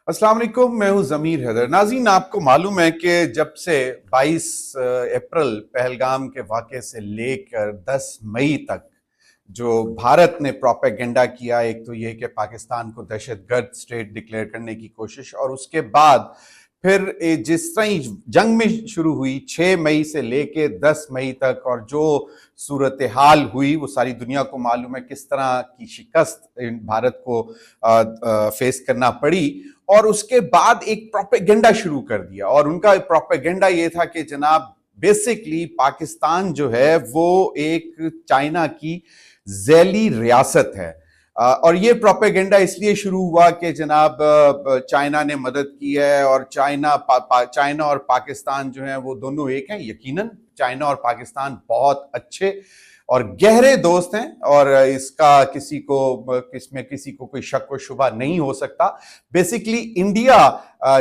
अस्सलाम वालेकुम, मैं हूं ज़मीर हैदर। नाज़रीन, आपको मालूम है कि जब से 22 अप्रैल पहलगाम के वाक़े से लेकर 10 मई तक जो भारत ने प्रोपेगेंडा किया, एक तो ये कि पाकिस्तान को दहशतगर्द स्टेट डिक्लेयर करने की कोशिश, और उसके बाद फिर जिस तरह जंग में शुरू हुई 6 मई से लेके 10 मई तक, और जो सूरत हाल हुई वो सारी दुनिया को मालूम है, किस तरह की शिकस्त भारत को फेस करना पड़ी। और उसके बाद एक प्रोपेगेंडा शुरू कर दिया, और उनका प्रोपेगेंडा ये था कि जनाब बेसिकली पाकिस्तान जो है वो एक चाइना की जैली रियासत है। और ये प्रोपेगेंडा इसलिए शुरू हुआ कि जनाब चाइना ने मदद की है, और चाइना और पाकिस्तान जो है वो दोनों एक हैं। यकीनन चाइना और पाकिस्तान बहुत अच्छे और गहरे दोस्त हैं, और इसका इसमें किसी को कोई शक व शुबा नहीं हो सकता। बेसिकली इंडिया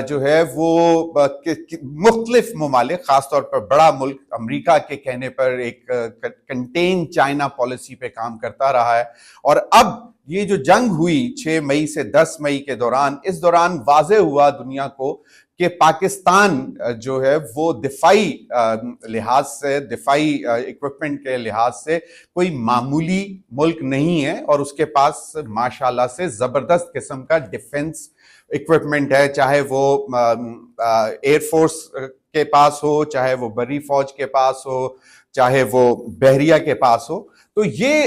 जो है वो मुख्तलिफ ममालिक, खासतौर पर बड़ा मुल्क अमेरिका के कहने पर एक कंटेन चाइना पॉलिसी पे काम करता रहा है। और अब ये जो जंग हुई 6 मई से 10 मई के दौरान, इस दौरान वाज़े हुआ दुनिया को कि पाकिस्तान जो है वो दिफाई लिहाज से, दिफाई इक्विपमेंट के लिहाज से कोई मामूली मुल्क नहीं है, और उसके पास माशाल्लाह से जबरदस्त किस्म का डिफेंस इक्विपमेंट है, चाहे वो एयरफोर्स के पास हो, चाहे वो बर्री फौज के पास हो, चाहे वो बहरिया के पास हो। तो ये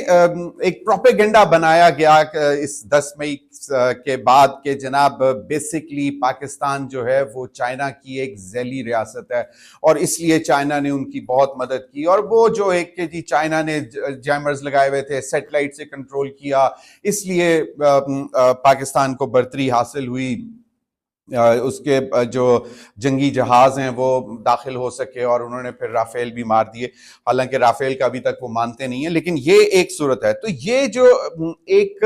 एक प्रोपेगेंडा बनाया गया इस 10 मई के बाद के जनाब बेसिकली पाकिस्तान जो है वो चाइना की एक जैली रियासत है, और इसलिए चाइना ने उनकी बहुत मदद की। और वो जो एक के जी चाइना ने जैमर्स लगाए हुए थे, सैटेलाइट से कंट्रोल किया, इसलिए पाकिस्तान को बर्तरी हासिल हुई। उसके जो जंगी जहाज हैं वो दाखिल हो सके, और उन्होंने फिर राफेल भी मार दिए। हालांकि राफेल का अभी तक वो मानते नहीं है, लेकिन ये एक सूरत है। तो ये जो एक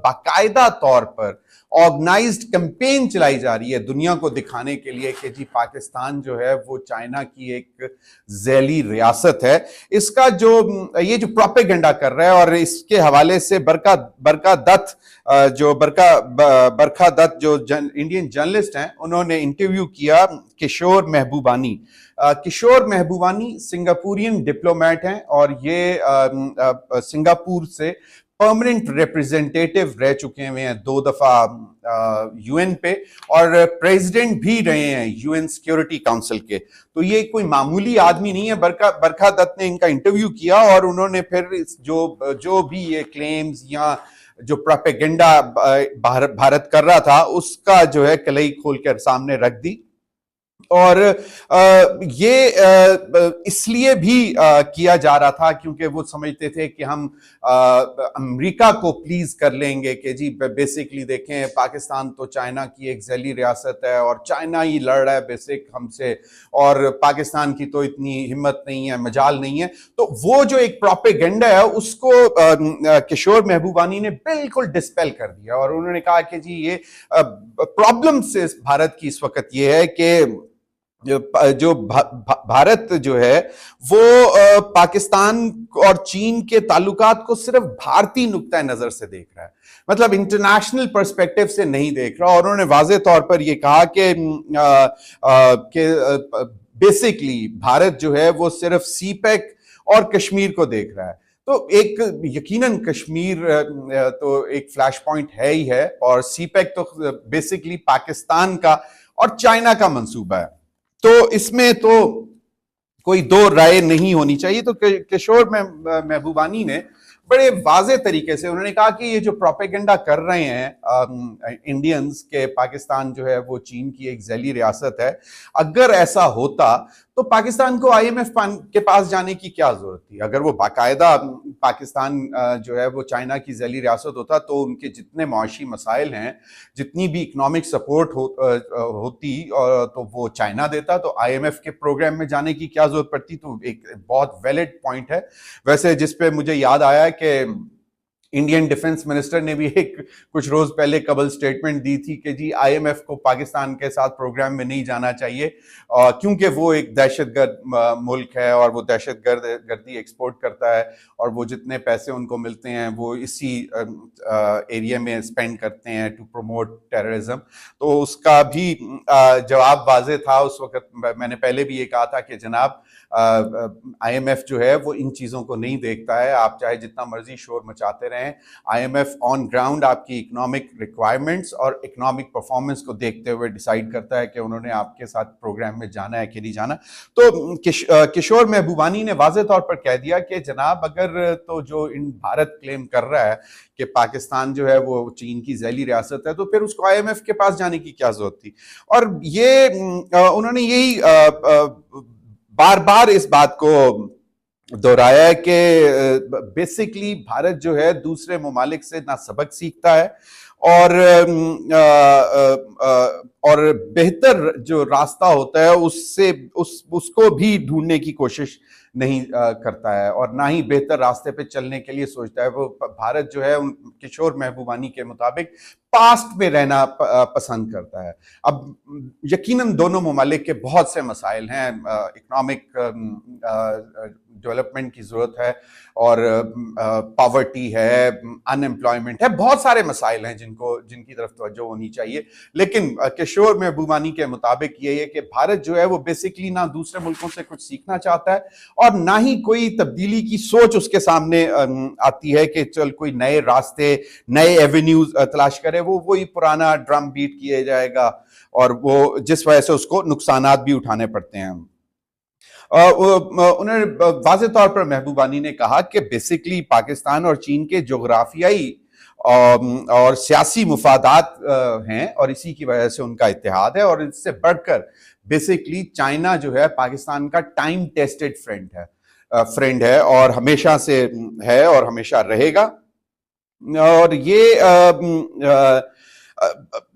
बाकायदा तौर पर ऑर्गेनाइज्ड कैंपेन चलाई जा रही है दुनिया को दिखाने के लिए कि जी पाकिस्तान जो है वो चाइना की एक जैली रियासत है, इसका जो ये जो प्रोपेगेंडा कर रहा है। और इसके हवाले से बरखा दत्त जो इंडियन जर्नलिस्ट हैं, उन्होंने इंटरव्यू किया किशोर महबूबानी। किशोर महबूबानी सिंगापुरियन डिप्लोमेट हैं, और ये सिंगापुर से परमानेंट रिप्रेजेंटेटिव रह चुके हुए हैं 2 दफा यूएन पे, और प्रेसिडेंट भी रहे हैं यूएन सिक्योरिटी काउंसिल के। तो ये कोई मामूली आदमी नहीं है। बरखा दत्त ने इनका इंटरव्यू किया, और उन्होंने फिर जो भी ये क्लेम्स या जो प्रोपेगेंडा भारत कर रहा था उसका जो है कलई खोल कर सामने रख दी। और ये इसलिए भी किया जा रहा था क्योंकि वो समझते थे कि हम अमेरिका को प्लीज कर लेंगे कि जी बेसिकली देखें, पाकिस्तान तो चाइना की एक जैली रियासत है, और चाइना ही लड़ रहा है बेसिक हमसे, और पाकिस्तान की तो इतनी हिम्मत नहीं है, मजाल नहीं है। तो वो जो एक प्रोपेगेंडा है उसको किशोर महबूबानी ने बिल्कुल डिस्पेल कर दिया, और उन्होंने कहा कि जी ये प्रॉब्लम से भारत की इस वक्त ये है कि जो भारत जो है वो पाकिस्तान और चीन के ताल्लुकात को सिर्फ भारतीय नुक्ता नजर से देख रहा है, मतलब इंटरनेशनल पर्सपेक्टिव से नहीं देख रहा। और उन्होंने वाज़े तौर पर यह कहा कि बेसिकली भारत जो है वो सिर्फ सीपैक और कश्मीर को देख रहा है। तो एक यकीनन कश्मीर तो एक फ्लैश पॉइंट है ही है, और सीपैक तो बेसिकली पाकिस्तान का और चाइना का मंसूबा है। तो इसमें तो कोई दो राय नहीं होनी चाहिए। तो किशोर महबूबानी ने बड़े वाज़े तरीके से उन्होंने कहा कि ये जो प्रोपेगेंडा कर रहे हैं इंडियंस के पाकिस्तान जो है वो चीन की एक जैली रियासत है, अगर ऐसा होता तो पाकिस्तान को आईएमएफ के पास जाने की क्या जरूरत थी? अगर वो बाकायदा पाकिस्तान जो है वो चाइना की जैली रियासत होता तो उनके जितने मुआशी मसाइल हैं, जितनी भी इकोनॉमिक सपोर्ट होती तो वो चाइना देता, तो आईएमएफ के प्रोग्राम में जाने की क्या जरूरत पड़ती? तो एक बहुत वैलिड पॉइंट है। वैसे जिस पे मुझे याद आया कि इंडियन डिफेंस मिनिस्टर ने भी एक कुछ रोज पहले कबल स्टेटमेंट दी थी कि जी आईएमएफ को पाकिस्तान के साथ प्रोग्राम में नहीं जाना चाहिए क्योंकि वो एक दहशतगर्द मुल्क है और वो दहशतगर्दी एक्सपोर्ट करता है और वो जितने पैसे उनको मिलते हैं वो इसी एरिया में स्पेंड करते हैं टू प्रमोट टेररिज्म। तो उसका भी जवाब वाज़ेह था उस वक्त। मैंने पहले भी ये कहा था कि जनाब आईएमएफ जो है वो इन चीज़ों को नहीं देखता है, आप चाहे जितना मर्जी शोर मचाते रहें, आईएमएफ ऑन ग्राउंड आपकी इकोनॉमिक रिक्वायरमेंट्स और इकोनॉमिक परफॉर्मेंस को देखते हुए डिसाइड करता है कि उन्होंने आपके साथ प्रोग्राम में जाना है कि नहीं जाना। तो किशोर महबूबानी ने वाज़ेह तौर पर कह दिया कि जनाब अगर तो जो इन भारत क्लेम कर रहा है कि पाकिस्तान जो है वो चीन की झैली रियासत है, तो फिर उसको आईएमएफ के पास जाने की क्या जरूरत थी। और ये उन्होंने यही बार बार इस बात को दोहराया है कि बेसिकली भारत जो है दूसरे ममालिक से ना सबक सीखता है और बेहतर जो रास्ता होता है उससे उसको भी ढूंढने की कोशिश नहीं करता है और ना ही बेहतर रास्ते पे चलने के लिए सोचता है। वो भारत जो है किशोर महबूबानी के मुताबिक पास्ट में रहना पसंद करता है। अब यकीनन दोनों ममालिक के बहुत से मसाइल हैं, इकोनॉमिक डेवलपमेंट की जरूरत है और पॉवर्टी है, अनएम्प्लॉयमेंट है, बहुत सारे मसाइल हैं जिनकी तरफ तवज्जो होनी चाहिए। लेकिन किशोर महबूबानी के मुताबिक ये है कि भारत जो है वो बेसिकली ना दूसरे मुल्कों से कुछ सीखना चाहता है और ना ही कोई तब्दीली की सोच उसके सामने आती है कि चल कोई नए रास्ते, नए एवेन्यूज तलाश करे। वो वही पुराना ड्रम बीट किया जाएगा और वो जिस वजह से उसको नुकसानात भी उठाने पड़ते हैं। उन्होंने वाज़ेह तौर पर महबूबानी ने कहा कि बेसिकली पाकिस्तान और चीन के जोग्राफियाई और सियासी मुफादात हैं और इसी की वजह से उनका इत्तेहाद है और इससे बढ़कर बेसिकली चाइना जो है पाकिस्तान का टाइम टेस्टेड फ्रेंड है और हमेशा से है और हमेशा रहेगा। और ये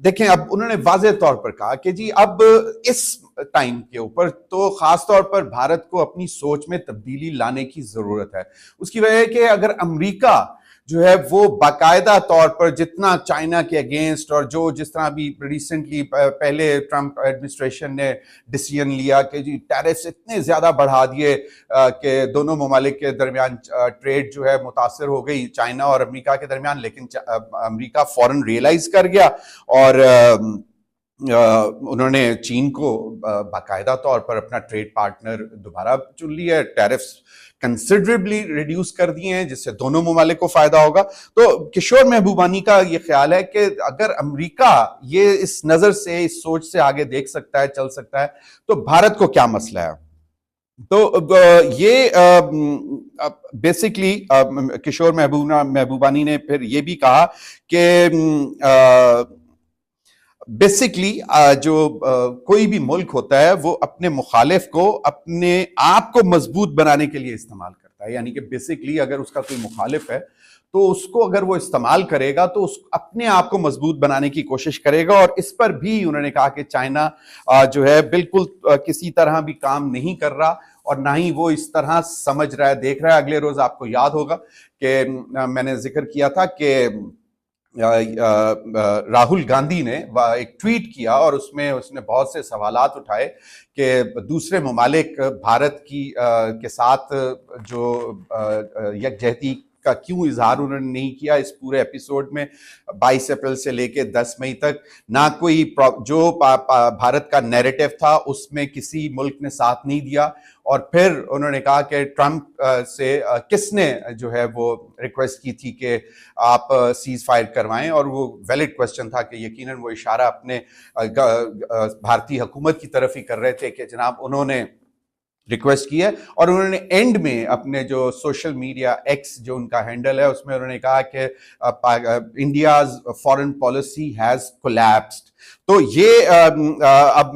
देखें, अब उन्होंने वाज़ेह तौर पर कहा कि जी अब इस टाइम के ऊपर तो खास तौर पर भारत को अपनी सोच में तब्दीली लाने की जरूरत है। उसकी वजह है कि अगर अमेरिका जो है वो बाकायदा तौर पर जितना चाइना के अगेंस्ट और जो जिस तरह भी रिसेंटली पहले ट्रंप एडमिनिस्ट्रेशन ने डिसीजन लिया कि जी टैरिफ्स इतने ज्यादा बढ़ा दिए कि दोनों ममालिक के दरमियान ट्रेड जो है मुतासर हो गई चाइना और अमेरिका के दरमियान, लेकिन अमेरिका फौरन रियलाइज कर गया और उन्होंने चीन को बाकायदा तौर पर अपना ट्रेड पार्टनर दोबारा चुन लिया, टैरिफ्स कंसिडरेबली रिड्यूस कर दिए हैं जिससे दोनों ममालिक को फायदा होगा। तो किशोर महबूबानी का ये ख्याल है कि अगर अमेरिका ये इस नजर से, इस सोच से आगे देख सकता है, चल सकता है, तो भारत को क्या मसला है। तो ये बेसिकली किशोर महबूबानी ने फिर ये भी कहा कि बेसिकली जो कोई भी मुल्क होता है वो अपने मुखालिफ को अपने आप को मजबूत बनाने के लिए इस्तेमाल करता है। यानी कि बेसिकली अगर उसका कोई मुखालिफ है तो उसको अगर वो इस्तेमाल करेगा तो उस अपने आप को मजबूत बनाने की कोशिश करेगा। और इस पर भी उन्होंने कहा कि चाइना जो है बिल्कुल किसी तरह भी काम नहीं कर रहा और ना ही वो इस तरह समझ रहा है, देख रहा है। अगले रोज आपको याद होगा कि मैंने जिक्र किया था कि राहुल गांधी ने एक ट्वीट किया और उसमें उसने बहुत से सवालात उठाए कि दूसरे ममालिक भारत की के साथ जो यकजहती का क्यों इजहार उन्होंने नहीं किया इस पूरे एपिसोड में। 22 अप्रैल से लेके 10 मई तक ना कोई जो भारत का नैरेटिव था उसमें किसी मुल्क ने साथ नहीं दिया। और फिर उन्होंने कहा कि ट्रंप से किसने जो है वो रिक्वेस्ट की थी कि आप सीज फायर करवाएं, और वो वैलिड क्वेश्चन था कि यकीनन वो इशारा अपने भारतीय हुकूमत की तरफ ही कर रहे थे कि जनाब उन्होंने रिक्वेस्ट की है। और उन्होंने एंड में अपने जो सोशल मीडिया एक्स जो उनका हैंडल है उसमें उन्होंने कहा कि India's foreign policy has collapsed. तो ये अब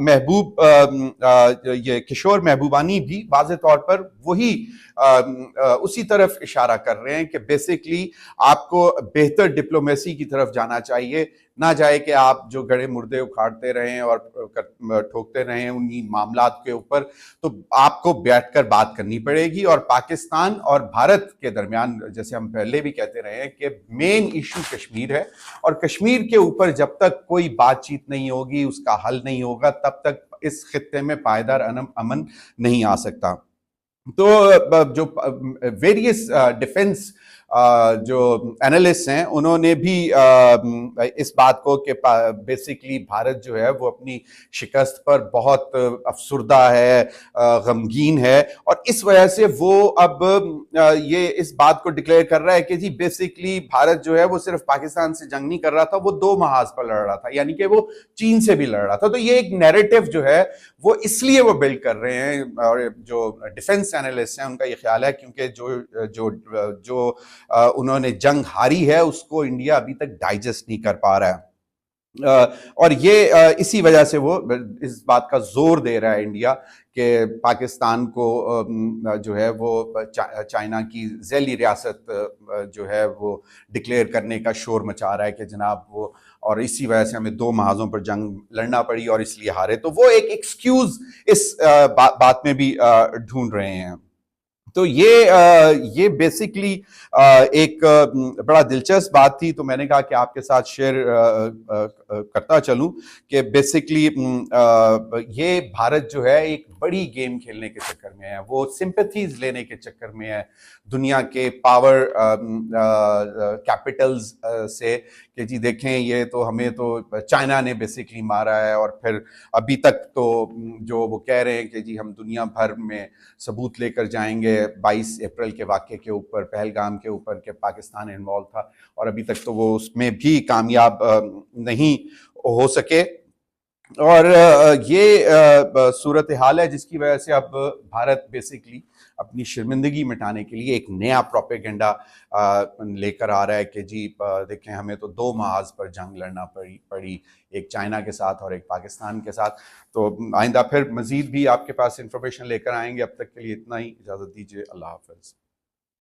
ये किशोर महबूबानी भी वाज़ेह तौर पर वही उसी तरफ इशारा कर रहे हैं कि बेसिकली आपको बेहतर डिप्लोमेसी की तरफ जाना चाहिए, ना जाए कि आप जो गड़े मुर्दे उखाड़ते रहें और ठोकते रहें उन्हीं मामलात के ऊपर। तो आपको बैठकर बात करनी पड़ेगी। और पाकिस्तान और भारत के दरमियान, जैसे हम पहले भी कहते रहे हैं, कि मेन इशू कश्मीर है, और कश्मीर के ऊपर जब तक कोई बातचीत नहीं होगी, उसका हल नहीं होगा, तब तक इस खित्ते में पायदार अमन नहीं आ सकता। तो जो वेरियस डिफेंस जो एनालिस्ट हैं, उन्होंने भी इस बात को कि बेसिकली भारत जो है वो अपनी शिकस्त पर बहुत अफसुर्दा है, गमगीन है, और इस वजह से वो अब ये इस बात को डिक्लेयर कर रहा है कि जी बेसिकली भारत जो है वो सिर्फ पाकिस्तान से जंग नहीं कर रहा था, वो दो महाज पर लड़ रहा था, यानी कि वो चीन से भी लड़ रहा था। तो ये एक नैरेटिव जो है वो इसलिए वो बिल्ड कर रहे हैं, और जो डिफेंस एनालिस्ट हैं उनका ये ख्याल है क्योंकि जो जो जो उन्होंने जंग हारी है उसको इंडिया अभी तक डाइजेस्ट नहीं कर पा रहा है। और ये इसी वजह से वो इस बात का जोर दे रहा है इंडिया कि पाकिस्तान को जो है वो चाइना की झैली रियासत जो है वो डिक्लेयर करने का शोर मचा रहा है कि जनाब वो, और इसी वजह से हमें दो महाजों पर जंग लड़ना पड़ी और इसलिए हारे। तो वो एक एक्सक्यूज इस बात में भी ढूंढ रहे हैं। तो ये बेसिकली एक बड़ा दिलचस्प बात थी, तो मैंने कहा कि आपके साथ शेयर करता चलूं कि बेसिकली ये भारत जो है एक बड़ी गेम खेलने के चक्कर में है, वो सिंपैथीज लेने के चक्कर में है दुनिया के पावर कैपिटल्स से, कि जी देखें ये तो हमें तो चाइना ने बेसिकली मारा है, और फिर अभी तक तो जो वो कह रहे हैं कि जी हम दुनिया भर में सबूत लेकर जाएंगे 22 अप्रैल के वाक़े के ऊपर, पहलगाम के ऊपर, कि पाकिस्तान इन्वॉल्व था, और अभी तक तो वो उसमें भी कामयाब नहीं हो सके। और ये सूरत हाल है जिसकी वजह से अब भारत बेसिकली अपनी शर्मिंदगी मिटाने के लिए एक नया प्रोपेगेंडा लेकर आ रहा है कि जी देखें हमें तो दो महाज पर जंग लड़ना पड़ी, एक चाइना के साथ और एक पाकिस्तान के साथ। तो आइंदा फिर मजीद भी आपके पास इंफॉर्मेशन लेकर आएंगे। अब तक के लिए इतना ही, इजाज़त दीजिए, अल्लाह हाफ़िज़।